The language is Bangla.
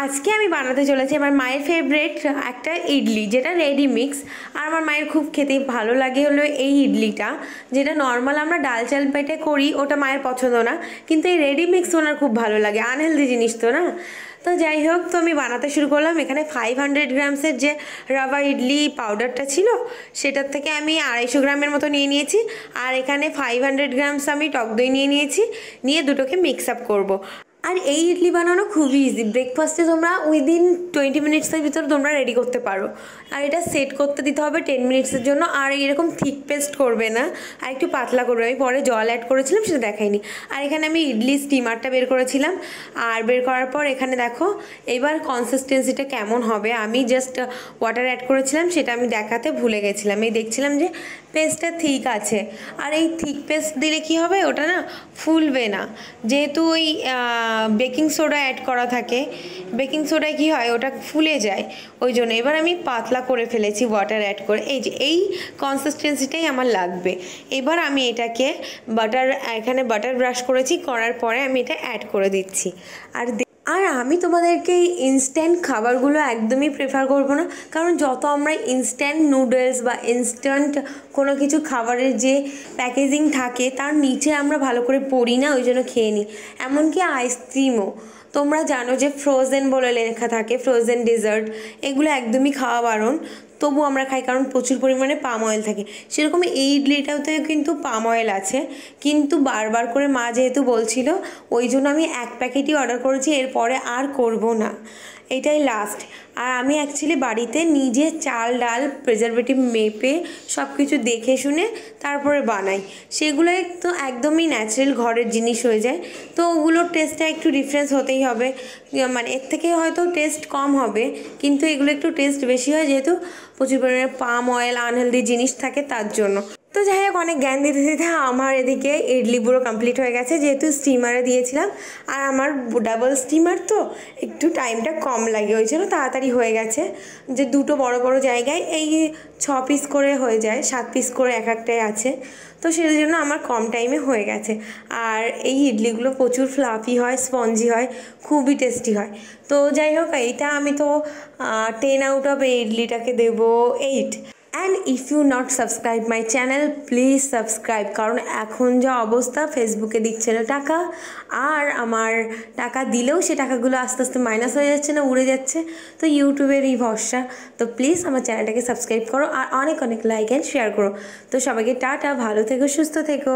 আজকে আমি বানাতে চলেছি আমার মায়ের ফেভারিট একটা ইডলি, যেটা রেডি মিক্স। আর আমার মায়ের খুব খেতে ভালো লাগে হলো এই ইডলিটা, যেটা নর্মাল আমরা ডাল চাল পেটে করি, ওটা মায়ের পছন্দ না, কিন্তু এই রেডি মিক্স ওনার খুব ভালো লাগে। আনহেলদি জিনিস তো না। তো যাই হোক, তো আমি বানাতে শুরু করলাম। এখানে 500 গ্রামসের যে রাভা ইডলি পাউডারটা ছিল সেটার থেকে আমি 250 গ্রামের মতো নিয়ে নিয়েছি। আর এখানে 500 গ্রামস আমি টক দই নিয়ে নিয়েছি, নিয়ে দুটোকে মিক্স আপ করবো। আর এই ইডলি বানানো খুবই ইজি। ব্রেকফাস্টে তোমরা উইদিন 20 মিনিটসের ভিতর তোমরা রেডি করতে পারো। আর এটা সেট করতে দিতে হবে 10 মিনিটসের জন্য। আর এরকম থিক পেস্ট করবে না, আর একটু পাতলা করবে। আমি পরে জল অ্যাড করেছিলাম, সেটা দেখাইনি। আর এখানে আমি ইডলি স্টিমারটা বের করেছিলাম। আর বের করার পর এখানে দেখো এবার কনসিস্টেন্সিটা কেমন হবে। আমি জাস্ট ওয়াটার অ্যাড করেছিলাম, সেটা আমি দেখাতে ভুলে গেছিলাম। এই দেখছিলাম যে পেস্টটা ঠিক আছে। আর এই থিক পেস্ট দিলে কি হবে, ওটা না ফুলবে না, যেহেতু ওই বেকিং সোডা অ্যাড করা থাকে। বেকিং সোডায় কী হয়, ওটা ফুলে যায়, ওই জন্য। এবার আমি পাতলা করে ফেলেছি ওয়াটার অ্যাড করে। এই যে এই কনসিস্টেন্সিটাই আমার লাগবে। এবার আমি এটাকে এখানে বাটার ব্রাশ করেছি, করার পরে আমি এটা অ্যাড করে দিচ্ছি। আর আমি তোমাদেরকে এই ইনস্ট্যান্ট খাবারগুলো একদমই প্রেফার করবো না, কারণ যত আমরা ইনস্ট্যান্ট নুডলস বা ইনস্ট্যান্ট কোনো কিছু খাবারের যে প্যাকেজিং থাকে তার নিচে আমরা ভালো করে পড়ি না, ওই জন্য খেয়ে নিই। এমনকি আইসক্রিমও তোমরা জানো যে ফ্রোজেন বলে লেখা থাকে, ফ্রোজেন ডেজার্ট, এগুলো একদমই খাওয়া বারণ, তবু আমরা খাই কারণ প্রচুর পরিমাণে পাম অয়েল থাকে। সেরকম এই ইডলিটাতে কিন্তু পাম অয়েল আছে, কিন্তু বারবার করে মা যেহেতু বলছিল, ওই জন্য আমি 1 প্যাকেটই অর্ডার করেছি, এরপরে আর করব না, এটাই লাস্ট। আর আমি অ্যাকচুয়ালি বাড়িতে নিজে চাল ডাল প্রিজারভেটিভ মেপে সব কিছু দেখে শুনে তারপরে বানাই। সেগুলো তো একদমই ন্যাচারাল ঘরের জিনিস হয়ে যায়, তো ওগুলোর টেস্টটা একটু ডিফারেন্স হতেই হবে। মানে এর থেকে হয়তো টেস্ট কম হবে, কিন্তু এগুলো একটু টেস্ট বেশি হয়, যেহেতু প্রচুর পরিমাণে পাম অয়েল আনহেলদি জিনিস থাকে তার জন্য। তো যাই হোক, অনেক জ্ঞান দিতে দিতে আমার এদিকে ইডলি পুরো কমপ্লিট হয়ে গেছে, যেহেতু স্টিমারে দিয়েছিলাম। আর আমার ডাবল স্টিমার তো একটু টাইমটা কম লাগে, ওই জন্য তাড়াতাড়ি হয়ে গেছে। যে দুটো বড় বড় জায়গায় এই 6 পিস করে হয়ে যায়, 7 পিস করে এক একটাই আছে, তো সেই জন্য আমার কম টাইমে হয়ে গেছে। আর এই ইডলিগুলো প্রচুর ফ্লাফি হয়, স্পঞ্জি হয়, খুবই টেস্টি হয়। তো যাই হোক, এইটা আমি তো 10 আউট অফ এই ইডলিটাকে দেবো 8। And if you not subscribe my channel, please subscribe, কারণ এখন যা অবস্থা ফেসবুকে দিচ্ছে না টাকা, আর আমার টাকা দিলেও সে টাকাগুলো আস্তে আস্তে মাইনাস হয়ে যাচ্ছে না, উড়ে যাচ্ছে। তো ইউটিউবেরই ভরসা। তো প্লিজ আমার চ্যানেলটাকে সাবস্ক্রাইব করো, আর অনেক অনেক লাইক অ্যান্ড শেয়ার করো। তো সবাইকে টাটা, ভালো থেকো, সুস্থ থেকো।